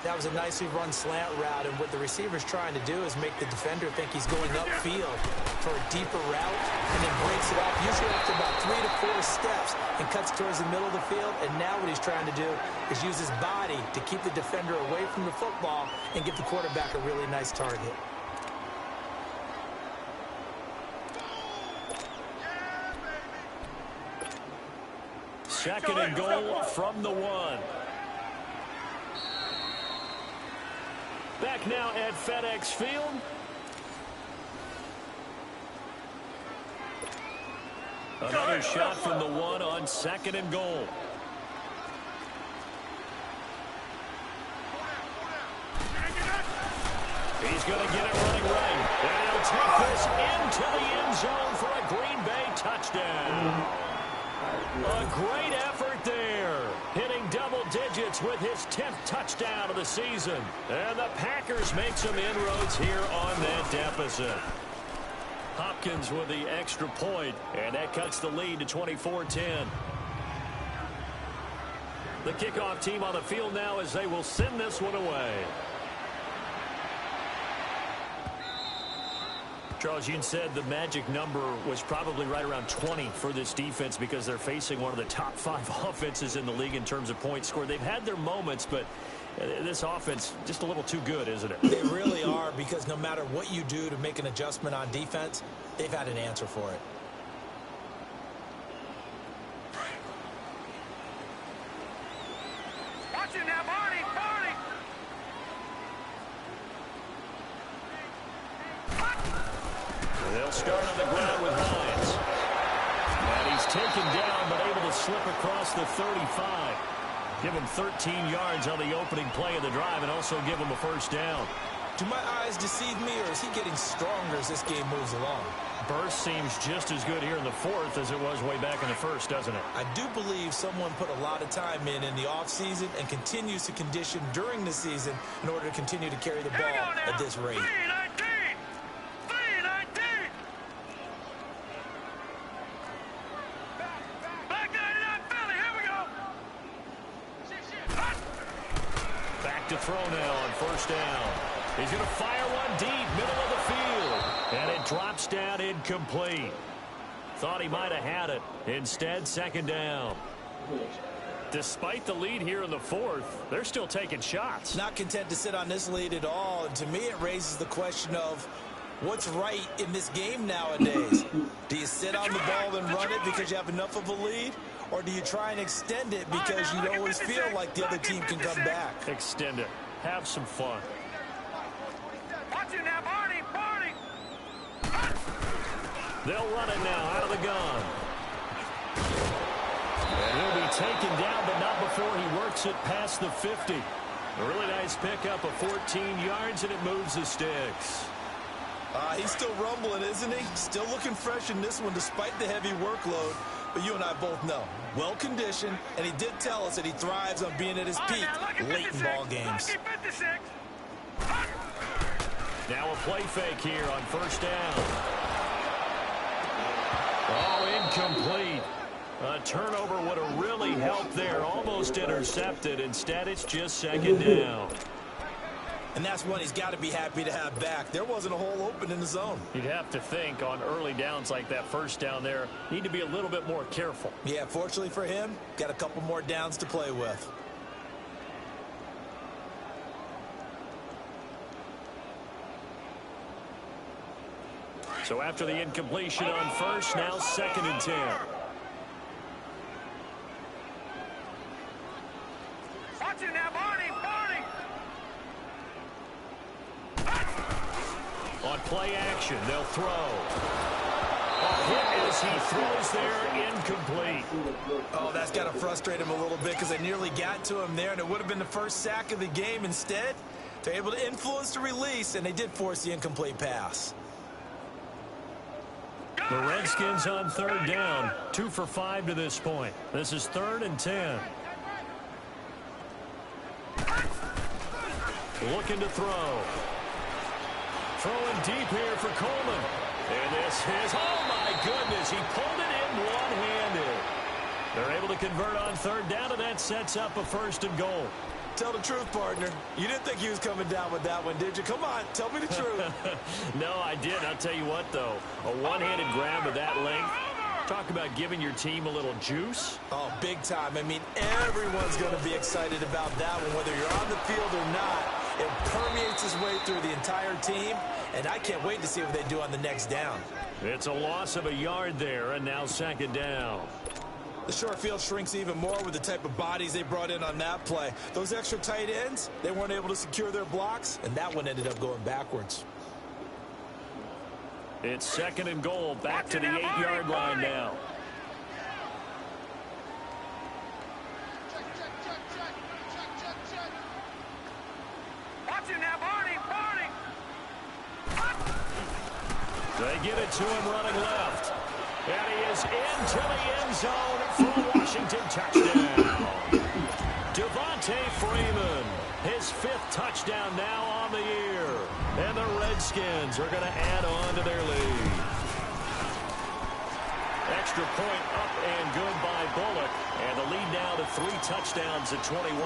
That was a nicely run slant route, and what the receiver's trying to do is make the defender think he's going upfield for a deeper route, and then breaks it off, usually after about 3 to 4 steps, and cuts towards the middle of the field. And now what he's trying to do is use his body to keep the defender away from the football and give the quarterback a really nice target. Second and goal from the 1. Back now at FedEx Field. Another shot from the 1 on 2nd and goal. He's going to get it running right. And he'll take this into the end zone for a Green Bay touchdown. A great effort there. Hitting double digits with his 10th touchdown of the season. And the Packers make some inroads here on that deficit. Hopkins with the extra point, and that cuts the lead to 24-10. The kickoff team on the field now as they will send this one away. Charles, you said the magic number was probably right around 20 for this defense because they're facing one of the top 5 offenses in the league in terms of points scored. They've had their moments, but this offense just a little too good, isn't it? They really are, because no matter what you do to make an adjustment on defense, they've had an answer for it. Watch it now, Barney, Barney. They'll start on the ground with Hines. And he's taken down, but able to slip across the 35. Give him 13 yards on the opening play of the drive and also give him a first down. Do my eyes deceive me, or is he getting stronger as this game moves along? Burst seems just as good here in the 4th as it was way back in the 1st, doesn't it? I do believe someone put a lot of time in the offseason and continues to condition during the season in order to continue to carry the ball at this rate. 3-19. 3-19. Back 99 Philly, here we go. Back to throw now on 1st down. He's going to fire one deep, middle of the field. And it drops down incomplete. Thought he might have had it. Instead, 2nd down. Despite the lead here in the 4th, they're still taking shots. Not content to sit on this lead at all. And to me, it raises the question of what's right in this game nowadays. Do you sit on the ball and run it because you have enough of a lead? Or do you try and extend it because you always feel like the other team can come back? Extend it. Have some fun. Watch it now, Barney, Barney. They'll run it now out of the gun. And he'll be taken down, but not before he works it past the 50. A really nice pickup of 14 yards, and it moves the sticks. He's still rumbling, isn't he? Still looking fresh in this one despite the heavy workload. but you and I both know. Well-conditioned, and he did tell us that he thrives on being at his peak late in ball games. Now a play fake here on first down. Oh, incomplete. A turnover would have really helped there. Almost intercepted. Instead, it's just second down. And that's one he's got to be happy to have back. There wasn't a hole open in the zone. You'd have to think on early downs like that first down there, need to be a little bit more careful. Yeah, fortunately for him, got a couple more downs to play with. So after the incompletion on first, now 2nd and 10. Watch it now, Barney! On play action, they'll throw. A hit as he throws there, incomplete. Oh, that's got to frustrate him a little bit because they nearly got to him there, and it would have been the first sack of the game. Instead, they're able to influence the release, and they did force the incomplete pass. The Redskins on 3rd down, 2 for 5 to this point. This is 3rd and 10. Looking to throw. Throwing deep here for Coleman. And this is, oh my goodness, he pulled it in one-handed. They're able to convert on 3rd down, and that sets up a 1st and goal. Tell the truth, partner. You didn't think he was coming down with that one, did you? Come on, tell me the truth. No, I did. I'll tell you what, though. A one-handed grab of that length. Talk about giving your team a little juice. Oh, big time. I mean, everyone's going to be excited about that one, whether you're on the field or not. It permeates his way through the entire team, and I can't wait to see what they do on the next down. It's a loss of a yard there, and now 2nd down. The short field shrinks even more with the type of bodies they brought in on that play. Those extra tight ends, they weren't able to secure their blocks, and that one ended up going backwards. It's 2nd and goal, back to the 8-yard line now. Watch it now, Barney! They get it to him running left. And he is into the end zone for a Washington touchdown. Devontae Freeman, his 5th touchdown now on the year. And the Redskins are going to add on to their lead. Extra point up and good by Bullock. And the lead now to 3 touchdowns at 21.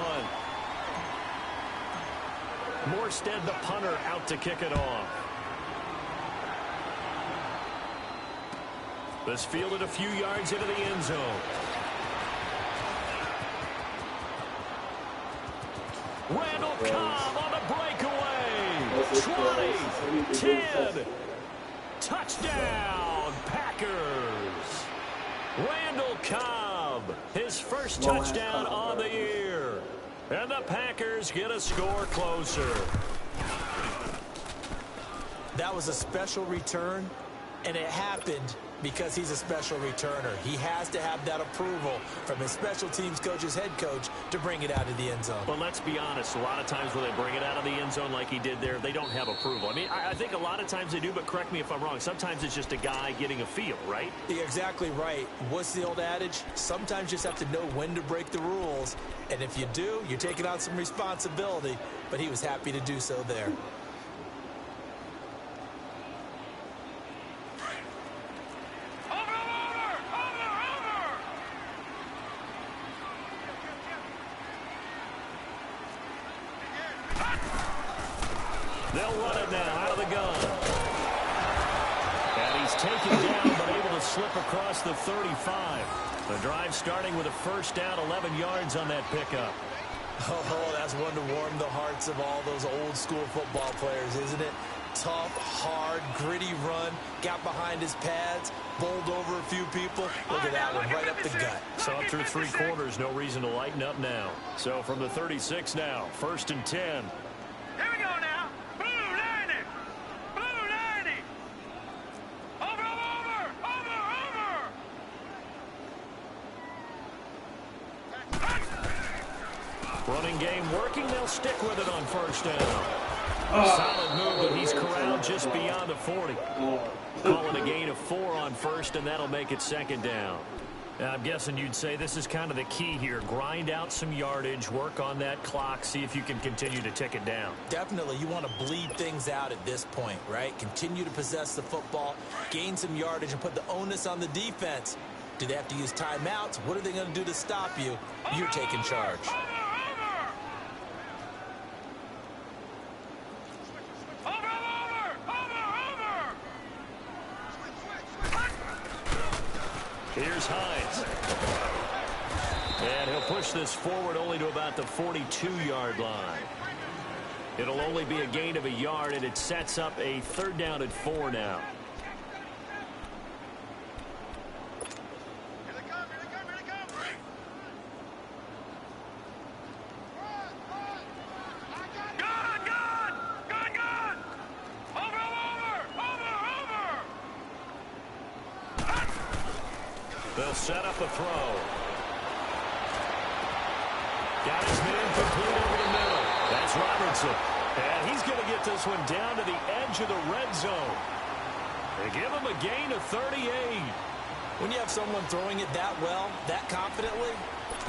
Morstead, the punter, out to kick it off. This fielded a few yards into the end zone. Randall Cobb on the breakaway. 20, 10, touchdown, Packers. Randall Cobb, his 1st touchdown on the year. And the Packers get a score closer. That was a special return, and it happened because he's a special returner. He has to have that approval from his special teams coach's head coach to bring it out of the end zone. But let's be honest, a lot of times when they bring it out of the end zone like he did there, they don't have approval. I mean, I think a lot of times they do, but correct me if I'm wrong. Sometimes it's just a guy getting a feel, right? You're exactly right. What's the old adage? Sometimes you just have to know when to break the rules. And if you do, you're taking on some responsibility. But he was happy to do so there. They'll run it now out of the gun. And he's taken down but able to slip across the 35. The drive starting with a 1st down, 11 yards on that pickup. Oh, that's one to warm the hearts of all those old school football players, isn't it? Tough, hard, gritty run, got behind his pads, bowled over a few people. Look at that one, right up the gut. Saw it through 3 quarters, no reason to lighten up now. So from the 36 now, 1st and 10. Here we go now. Blue 90. Blue 90. Over. Running game working, they'll stick with it on 1st down. Solid move, but he's corralled just beyond the 40. Calling a gain of 4 on 1st, and that'll make it 2nd down. I'm guessing you'd say this is kind of the key here. Grind out some yardage, work on that clock, see if you can continue to tick it down. Definitely, you want to bleed things out at this point, right? Continue to possess the football, gain some yardage, and put the onus on the defense. Do they have to use timeouts? What are they going to do to stop you? You're taking charge. Here's Hines. And he'll push this forward only to about the 42-yard line. It'll only be a gain of a yard, and it sets up a 3rd down and 4 now. They'll set up a throw. Got his man complete over the middle. That's Robertson. And he's going to get this one down to the edge of the red zone. They give him a gain of 38. When you have someone throwing it that well, that confidently,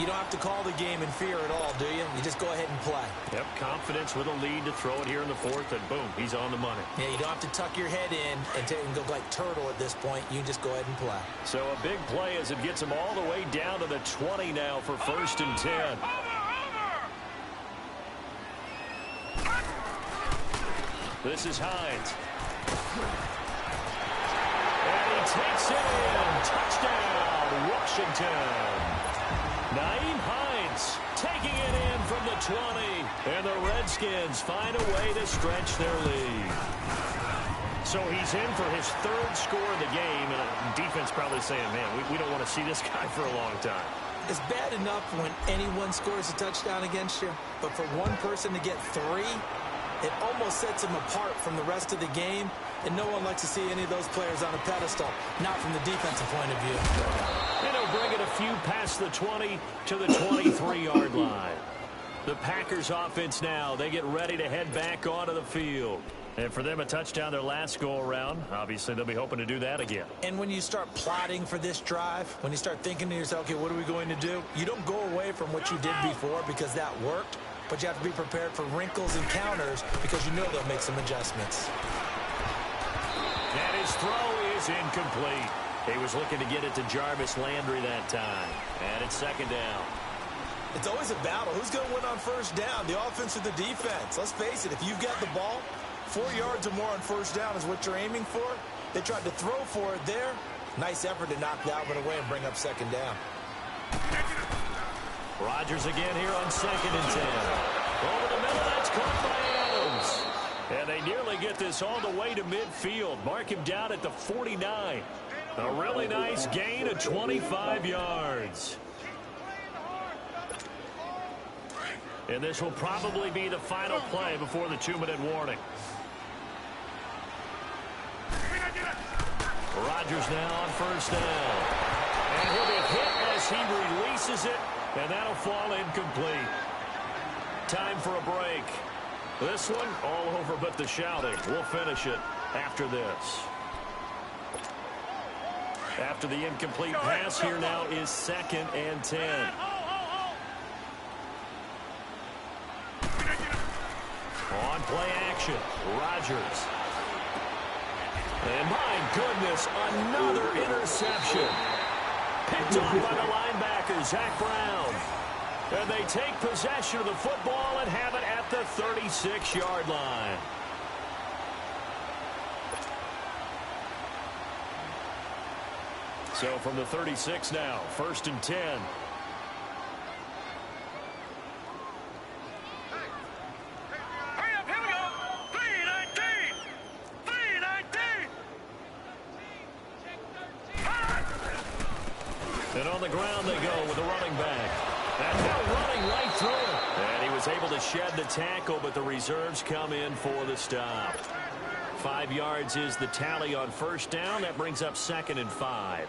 you don't have to call the game in fear at all, do you? You just go ahead and play. Yep, confidence with a lead to throw it here in the 4th, and boom, he's on the money. Yeah, you don't have to tuck your head in and go like turtle at this point. You can just go ahead and play. So a big play as it gets him all the way down to the 20 now for 1st and 10. This is Hines. And he takes it in. Touchdown, Washington. Naeem Hines taking it in from the 20. And the Redskins find a way to stretch their lead. So he's in for his 3rd score of the game. And defense probably saying, man, we don't want to see this guy for a long time. It's bad enough when anyone scores a touchdown against you. But for one person to get 3, it almost sets him apart from the rest of the game, and no one likes to see any of those players on a pedestal, not from the defensive point of view. And he'll bring it a few past the 20 to the 23-yard line. The Packers offense now, they get ready to head back onto the field. And for them, a touchdown their last go-around. Obviously, they'll be hoping to do that again. And when you start plotting for this drive, when you start thinking to yourself, okay, what are we going to do? You don't go away from what you did before because that worked. But you have to be prepared for wrinkles and counters because you know they'll make some adjustments. And his throw is incomplete. He was looking to get it to Jarvis Landry that time. And it's 2nd down. It's always a battle. Who's going to win on 1st down, the offense or the defense? Let's face it, if you've got the ball, 4 yards or more on 1st down is what you're aiming for. They tried to throw for it there. Nice effort to knock that one away and bring up 2nd down. Rodgers again here on 2nd and 10. Over the middle, that's caught by Adams. And they nearly get this all the way to midfield. Mark him down at the 49. A really nice gain of 25 yards. And this will probably be the final play before the 2-minute warning. Rodgers now on 1st down. And he'll be hit as he releases it. And that'll fall incomplete. Time for a break. This one all over but the shouting. We'll finish it after this. After the incomplete pass, here now is 2nd and 10. On play action, Rodgers. And my goodness, another interception. Picked off by the linebacker, Zach Brown. And they take possession of the football and have it at the 36-yard line. So from the 36 now, 1st and 10. And on the ground they go with the running back. And now running right through him. And he was able to shed the tackle, but the reserves come in for the stop. 5 yards is the tally on 1st down. That brings up 2nd and 5.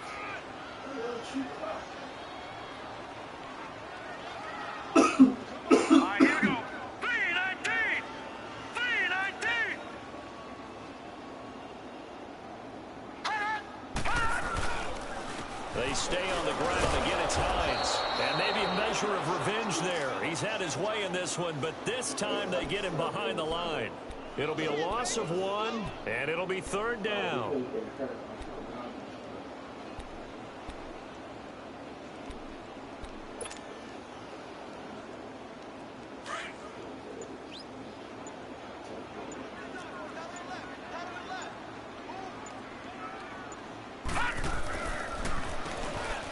They stay on the ground. Again, it's Hines. And maybe a measure of revenge there. He's had his way in this one, but this time they get him behind the line. It'll be a loss of 1, and it'll be 3rd down.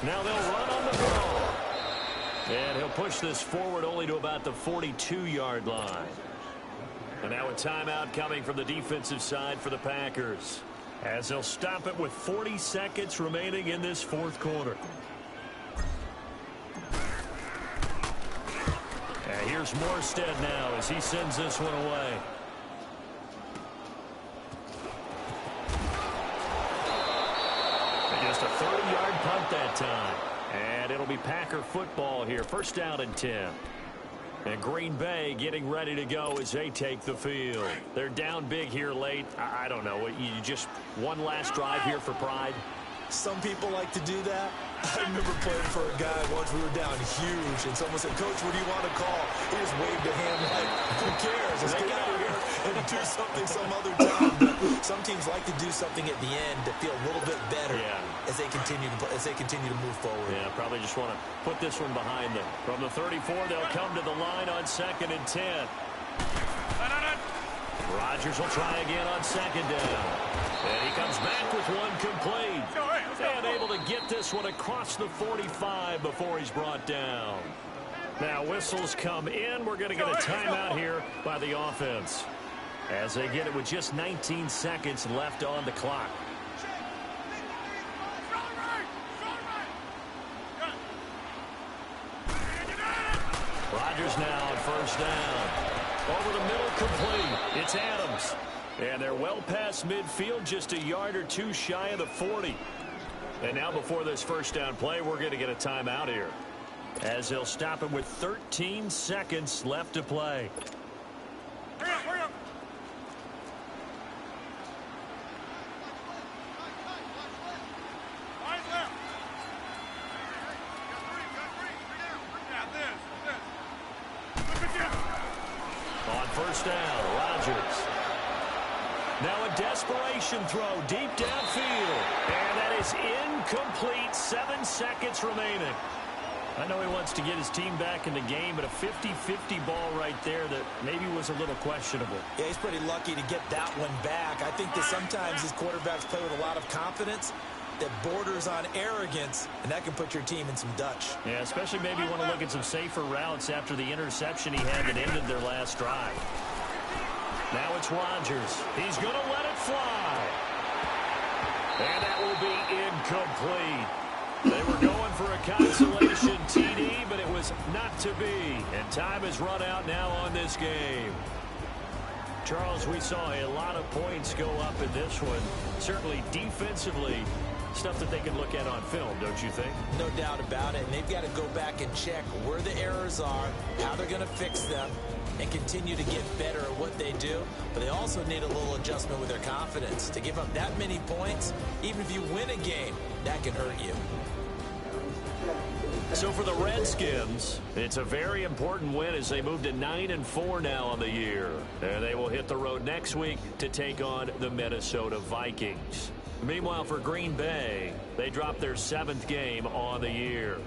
Now they'll run on the ball. And he'll push this forward only to about the 42-yard line. And now a timeout coming from the defensive side for the Packers, as they'll stop it with 40 seconds remaining in this 4th quarter. And here's Morstead now as he sends this one away. And just a 30-yard punt that time. And it'll be Packer football here. 1st down and 10. And Green Bay getting ready to go as they take the field. They're down big here late. I don't know. You just one last drive here for pride? Some people like to do that. I remember playing for a guy once. We were down huge, and someone said, "Coach, what do you want to call?" He just waved a hand like, "Who cares? Let's get out of here and do something some other time." But some teams like to do something at the end to feel a little bit better as they continue to move forward. Yeah, probably just want to put this one behind them. From the 34, they'll come to the line on 2nd and 10. Rodgers will try again on 2nd down. And he comes back with one complete. And able to get this one across the 45 before he's brought down. Now whistles come in. We're going to get a timeout here by the offense, as they get it with just 19 seconds left on the clock. Rodgers now on 1st down. Over the middle, complete. It's Adams. And they're well past midfield, just a yard or 2 shy of the 40. And now before this 1st down play, we're going to get a timeout here, as they'll stop it with 13 seconds left to play. Hurry up. Eyes left. Got this. Look at you. On 1st down, Rodgers. Now a desperation throw deep downfield. And that is incomplete. 7 seconds remaining. I know he wants to get his team back in the game, but a 50-50 ball right there that maybe was a little questionable. Yeah, he's pretty lucky to get that one back. I think that sometimes these quarterbacks play with a lot of confidence that borders on arrogance, and that can put your team in some Dutch. Yeah, especially maybe want to look at some safer routes after the interception he had that ended their last drive. Now it's Rodgers. He's going to let it fly. And that will be incomplete. They were going for a consolation TD, but it was not to be. And time has run out now on this game. Charles, we saw a lot of points go up in this one. Certainly defensively, stuff that they can look at on film, don't you think? No doubt about it. And they've got to go back and check where the errors are, how they're going to fix them, and continue to get better at what they do. But they also need a little adjustment with their confidence. To give up that many points, even if you win a game, that can hurt you. So for the Redskins, it's a very important win as they move to 9-4 now on the year. And they will hit the road next week to take on the Minnesota Vikings. Meanwhile, for Green Bay, they dropped their 7th game on the year.